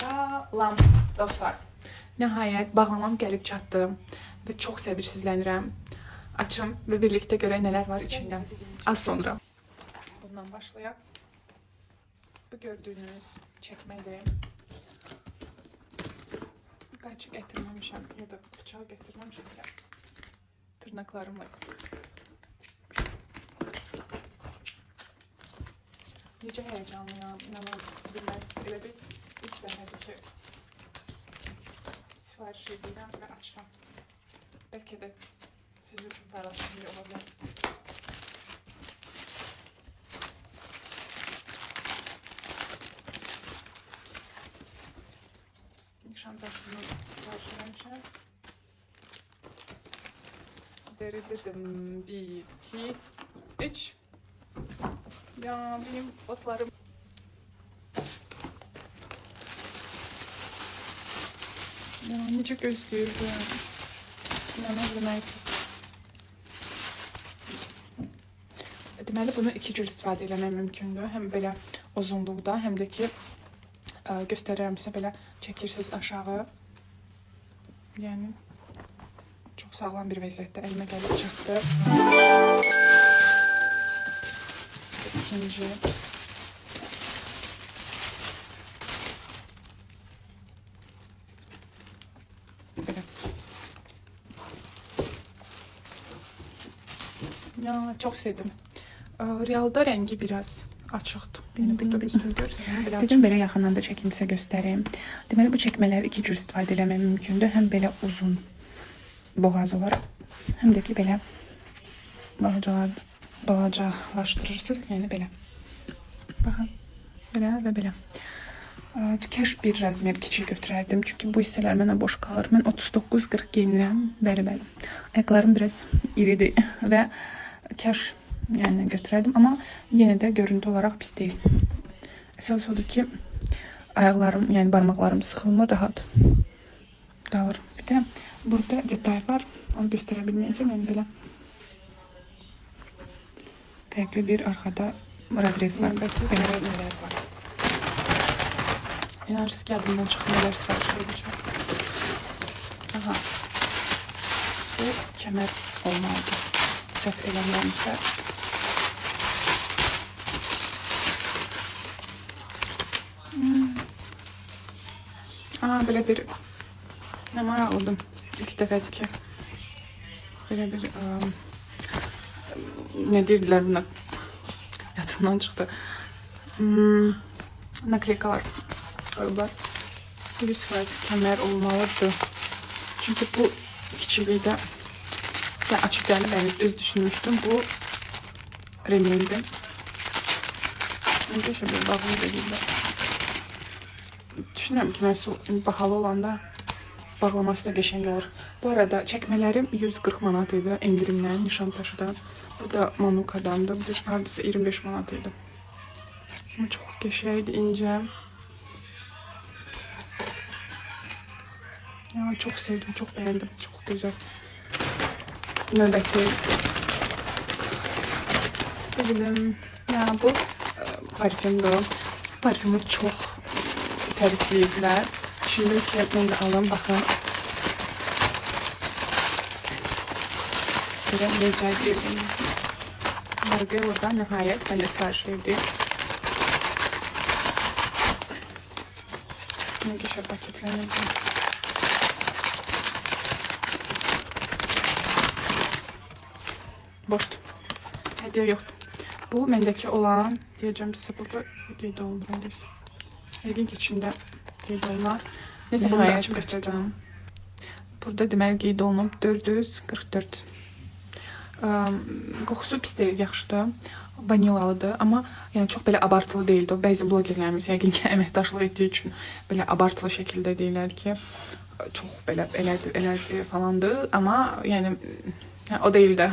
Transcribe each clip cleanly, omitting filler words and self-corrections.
Salam dostlar. Nəhayət bağlamam gəlib çatdı və çox səbirsizlənirəm. Açım və birlikdə görək nələr var içində. Az sonra. Bundan başlayaq. Bu gördüyünüz çəkmədir. Qaç gətirməmişəm ya da bıçaq gətirməmişəm. Tırnaqlarımla. Necə həyəcanlıyam, inanılmaz. Elə bir ilk dəfədir ki, sifariş edirəm və açıram. Bəlkə də sizin üçün paylaşımlı ola bilər. Nişantaşını sifariş eləmişəm. Dedim 1, 2, 3. Ya benim botlarım. Ya necə gözləyirdim. İnanılmaz. Deməli bunu iki cür istifadə etmək mümkündür. Həm belə uzunluqda, həm də ki göstərərəm sizə belə çəkirsiniz aşağı. Yəni çox sağlam bir vəziyyətdə əlimə gəlib çıxdı. İkinci. Böyle. Ya çok sevdim. Realda rengi biraz açıqdır. Yəni burada üstünü görsəm. İstədim belə yaxından da çəkim sizə göstəreyim. Deməli bu çəkmələri iki cür istifadə etmək mümkündür. Həm belə uzun boğaz olaraq, həm də ki belə balacalaşdırırsınız. Yəni belə. Baxın. Belə və belə. Kəş bir razmer kiçik götürərdim. Çünki bu hissələr mənə boş qalır. Mən 39-40 geyinirəm. Bəli. Ayaqlarım biraz iridir və kəş yəni götürərdim. Amma yenə də görüntü olaraq pis deyil. Əsas odur ki, ayaqlarım, yəni barmaqlarım sıxılmır, rahat qalır. Bir də burada detay var. Onu göstərə bilməyəcəm. Yəni belə fərqli bir arxada razrez var. Belə nələr var. Enerjisi gəldiğinden çıxın nələr sifariş edəcəm. Aha. Bu kəmər olmalıdır. Səhv eləmirəmsə. Belə bir nə maraqlıdır. İlk dəfədir ki belə bir nə deyirlər buna? Yadımdan çıxdı. Nakleykalar koyular. 100% kəmər olmalıdır. Çünki bu kiçiklikdə mən açıb gəlməyim, düz düşünmüşdüm. Bu remeldi. Necə bir bağlı deyirlər. Düşünürəm ki, məhsul bahalı olanda bağlaması da qəşəng olur. Bu arada çəkmələrim 140 manat idi endirimdən, Nişantaşıdan. Bu da Manuka'dandı. Bu da hardasa 25 manat idi. Ama çok qəşəngdi, incə. Ya çok sevdim, çok beğendim. Çok güzel. Növbəti. Bildim. Ya bu parfümdür. Parfümü çok tərifləyiblər. Şimdi ki, mən də alım, baxın. Belə necə deyirəm. Marqaya burada nəhayət mən də sifariş verdim. Ne geçer paketlerine. Boştu. Hediye yoktu. Bu mendeki olan diyeceğim size burada hediye de olur. Elgin içinde hediye onlar. Neyse bunu da açıp göstereceğim. Burada deməli qeyd olunub 444. Qoxusu pis deyil, yaxşıdır. Vanilalıdır, amma yəni çox belə abartılı deyildi. Bəzi blogerlərimiz yəqin ki, əməkdaşlıq etdiyi üçün belə abartılı şəkildə deyirlər ki, çox belə elədir falandır, amma yəni o deyil də.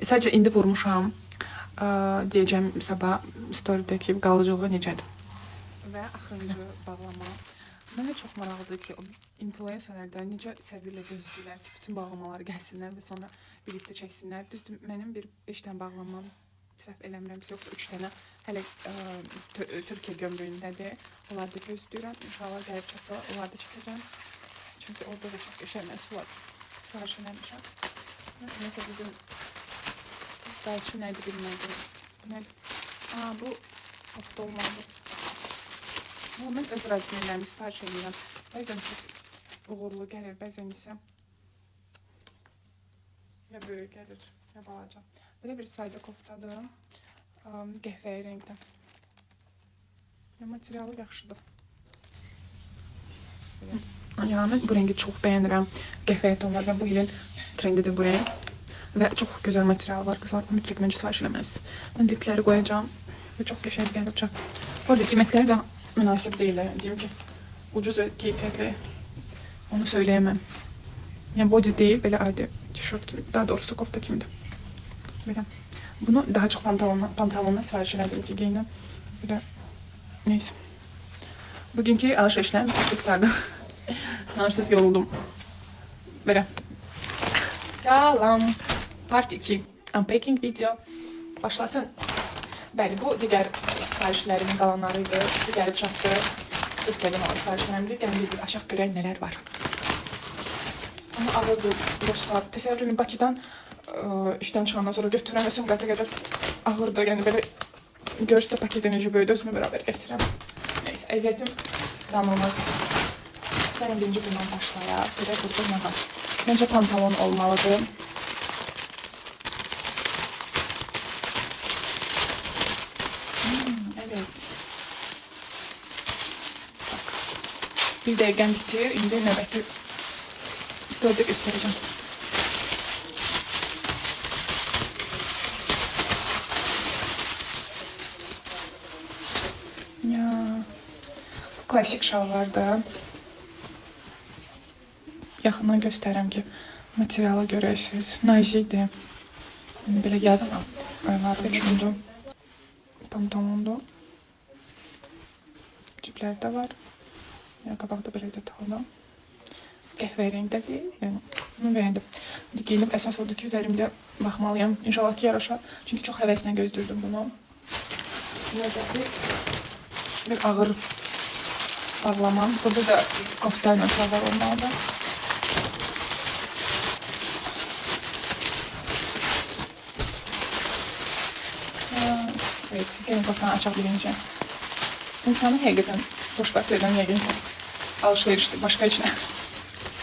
Sadəcə indi vurmuşam. Deyəcəm sabah story'dəki qalıcılığı necədir. Və axırıncı bağlama. Mənə çox maraqlıdır ki, o influencerlərdə necə səbirlə gözləyirlər ki, bütün bağlamaları gəlsinlər və sonra birlikdə çəksinlər. Düzdür, mənim bir 5 dənə bağlamam Səhv eləmirəmsə, yoxsa 3 dənə hələ Türkiyə gömrüyündədir. Onları da gözləyirəm. İnşallah gəlib çatsa, onları da çəkəcəm. Çünki orada da çox qəşəng məhsullar sifariş eləmişəm. Neyse bugün belki neydi bilmədim. Nədir? Bu hafta olmalı. Mən öz razmərlərimi sifariş edirəm. Bəzən çox uğurlu gəlir, bəzən isə ya böyük gəlir, ya balaca. Belə bir sayda koftadır. Qəhvəyi rəngdə. Materialı yaxşıdır. Yani bu rengi çok beğenirim. Qəhvəyi tonlar ve bu ilin trendidir bu renk. Ve çok güzel material var kızlar. Mütləq məncə sifariş eləməlisiniz. Ben lipləri qoyacağım. Ve çok qəşəng gəlib. Bu arada qiymətləri də münasib deyil. Diyeyim ki, ucuz ve keyfiyyətli. Onu söyleyemem. Yani body değil, böyle adi tişört kimi. Daha doğrusu kofta kimidir. Böyle. Bunu daha çok pantolonla sifariş elədim ki, giyinəm. Böyle. Neyse. Bugünkü alışverişlerim çok tutardı. Narsız yoruldum. Böyle. Salam. Part 2. Unpacking video. Başlasın. Bəli, bu digər sifarişlərimin qalanlarıydı. Gəlib çatdı. Türkiyədən olan sifarişlərimdir. Gəlin bir aşağı görək nələr var. Ama ağırdır dostlar. Təsəvvür edin, Bakıdan işdən çıxandan sonra götürürəm və Sumqata qədər ağırdır. Yəni belə görürsə paketə necə böyüdü, özümə bərabər gətirəm. Neyse, əziyyətim danılmaz. Gəlin birinci bundan başlayaq. Gedək burada nə var? Məncə pantolon olmalıdır. Evet. Bak. Bir dəqiqəm bitir. İndi növbəti story'da göstereceğim. Ya. Klasik şalvarda. Yaxından göstərəm ki, materiala görəsiniz. Nazidir. Belə yaz ayları üçündür. Pantolondur. Cipləri var. Ya qabaqda belə detallı. Qəhvəyi rəngdədir. Yəni bunu bəyəndim. Geyinib əsas odur ki, üzerimdə baxmalıyam. İnşallah ki yaraşar. Çünki çox həvəslə gözləyirdim bunu. Bir ağır bağlamam. Burada da kofta ilə şalvar olmalıdır. Evet, gelin koftanı açaq bilince. İnsanı həqiqətən xoşbəxt edən yəqin ki, alışverişdir, başqa içinə.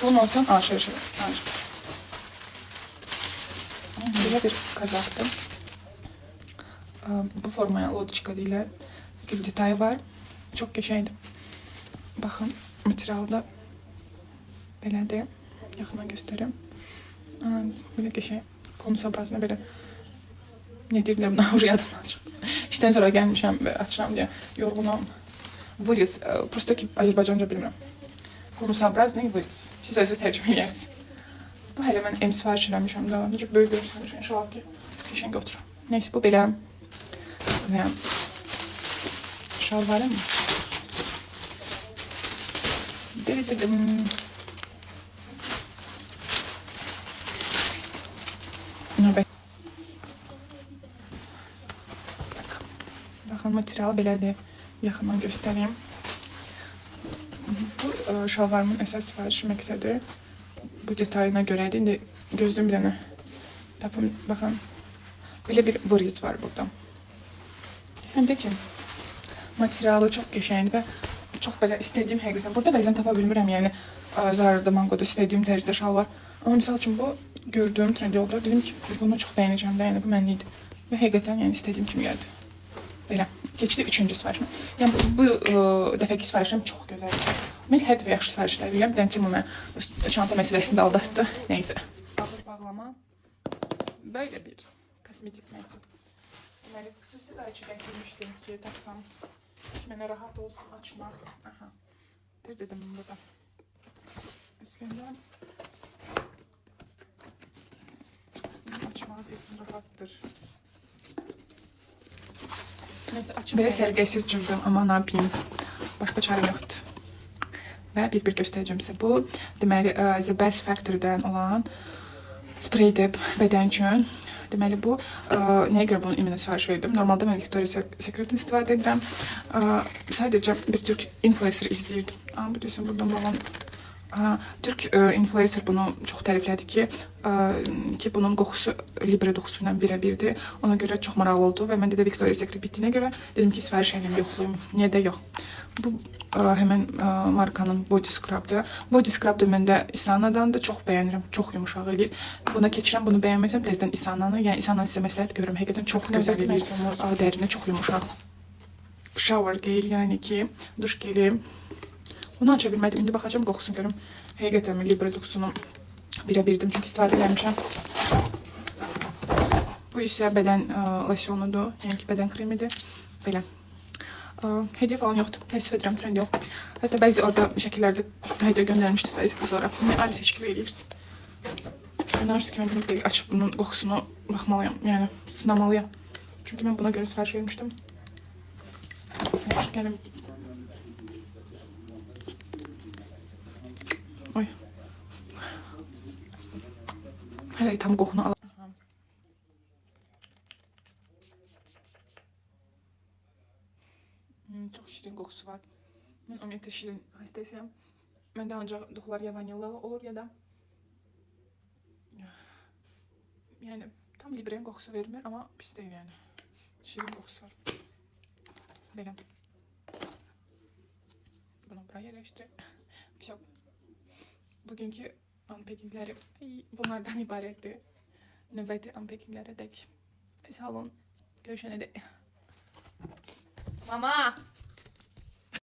Bunun olsun, alışveriş edir. Belə bir kazakdır. Bu formaya lodiçka deyilər. Gül detayı var. Çok qəşəngdir. Baxın, materialda belədir. Yaxından göstərim. Belə qəşəng. Konus abrazına belə ne deyirlər buna, ucu yadımdan. İşten sonra gelmişəm ve açıram diye yorgunum. Vırız. Просто ki Azərbaycanca bilmirəm. Konusabrazный vırız. Siz özünüz tərcümə edirsiniz. Bu hələ mən M sifariş eləmişəm daha. Necə böyük görürsünüz. İnşallah ki qəşəng oturur. Neyse bu belə. Və şalvarım. Dedim. Baxın, material belədir. Yaxından göstəreyim. Bu şalvarımın əsas sifarişi məqsədi bu detayına görədir. İndi gözlüyüm bir dənə tapım. Baxın, belə bir vırız var burada. Həm də ki, materialı çox qəşəngdir və çox belə istədiyim həqiqətən. Burada bəzən tapa bilmirəm, yəni Zara'da, Mango'da istədiyim tərzdə şal var. Amma misal üçün bu gördüyüm Trendyolda dedim ki, bunu çox bəyənəcəm də, yəni bu mənlikdir. Və həqiqətən yəni istədiyim kimi gəldi. Belə. Keçdi üçüncü sifarişim. Yəni bu dəfəki sifarişim çox gözəldir. Mən hər dəfə yaxşı sifarişlər verirəm. Bir dənə Timo mənə çanta məsələsində aldatdı. Neysə. Bağlama. Böyle bir kosmetik məhsul. Deməli, xüsusi da içi gətirmişdim ki, tapsam. Mənə rahat olsun açmaq. Aha. Dedim burada. İskəndər. Açmağı desin rahattır. Neyse açmayayım. Belə sərgəsiz cırdım ama ne yapayım. Başka çarem yoxdur. Və bir göstərəcəm sizə bu. Deməli, The Best Factory'dən olan spreydir bədən üçün. Deməli bu nəyə görə bunu iminə sifariş verdim? Normalda mən Victoria's Secret'dən istifadə edirəm. Sadəcə bir türk influencer izləyirdim. Bu deyəsən buradan babam Türk influencer bunu çox təriflədi ki bunun qoxusu Libre qoxusu ilə birə-birdir. Ona görə çox maraqlı oldu və mən də Victoria's Secret bitdiyinə görə dedim ki, sifariş edeyim, yoxlayım. Niyə də yox. Bu həmən markanın body scrub'dır. Body scrub da məndə Isana'dandır. Çox bəyənirəm, çox yumuşaq eləyir. Buna keçirəm, bunu bəyənməsəm tezdən Isana'nı, yəni Isana'nı sizə məsləhət görürəm. Həqiqətən çox gözəl eləyir. Dərinə çox yumuşaq. Shower gel, yəni ki, duş geli. Bunu aça bilmədim. İndi baxacağım, qoxusunu görüm. Həqiqətən Libre qoxusunu birə-birdim, çünki istifadə eləmişəm. Bu isə bədən losyonudur, yəni ki, bədən kremidir. Belə. Hediyə falan yoxdur. Təəssüf edirəm, trend yox. Hətta bəzi orada şəkillərdə hediyə göndərmişdiniz bəzi qızlara. Bunu ayrı seçkilə eləyirsiniz. Önersiz ki, mən bunu açıb bunun qoxusunu baxmalıyam, yəni sınamalıyam. Çünki mən buna görə sifariş vermişdim. Gəlim. Oy. Hələ tam qoxunu alalım. Çox şirin qoxusu var. Mən ümumiyyətlə şirin xəstəsiyəm. Məndə ancaq duxlar ya vanillalı olur ya da yəni tam Libre'nin qoxusu vermir, amma pis deyil yəni. Şirin qoxusu var. Belə. Bunu buraya yerləşdirək. Bugünkü unpackingləri bunlardan ibarətdir. Növbəti unpackinglərə dək. Sağ olun. Görüşənə dək. Mama!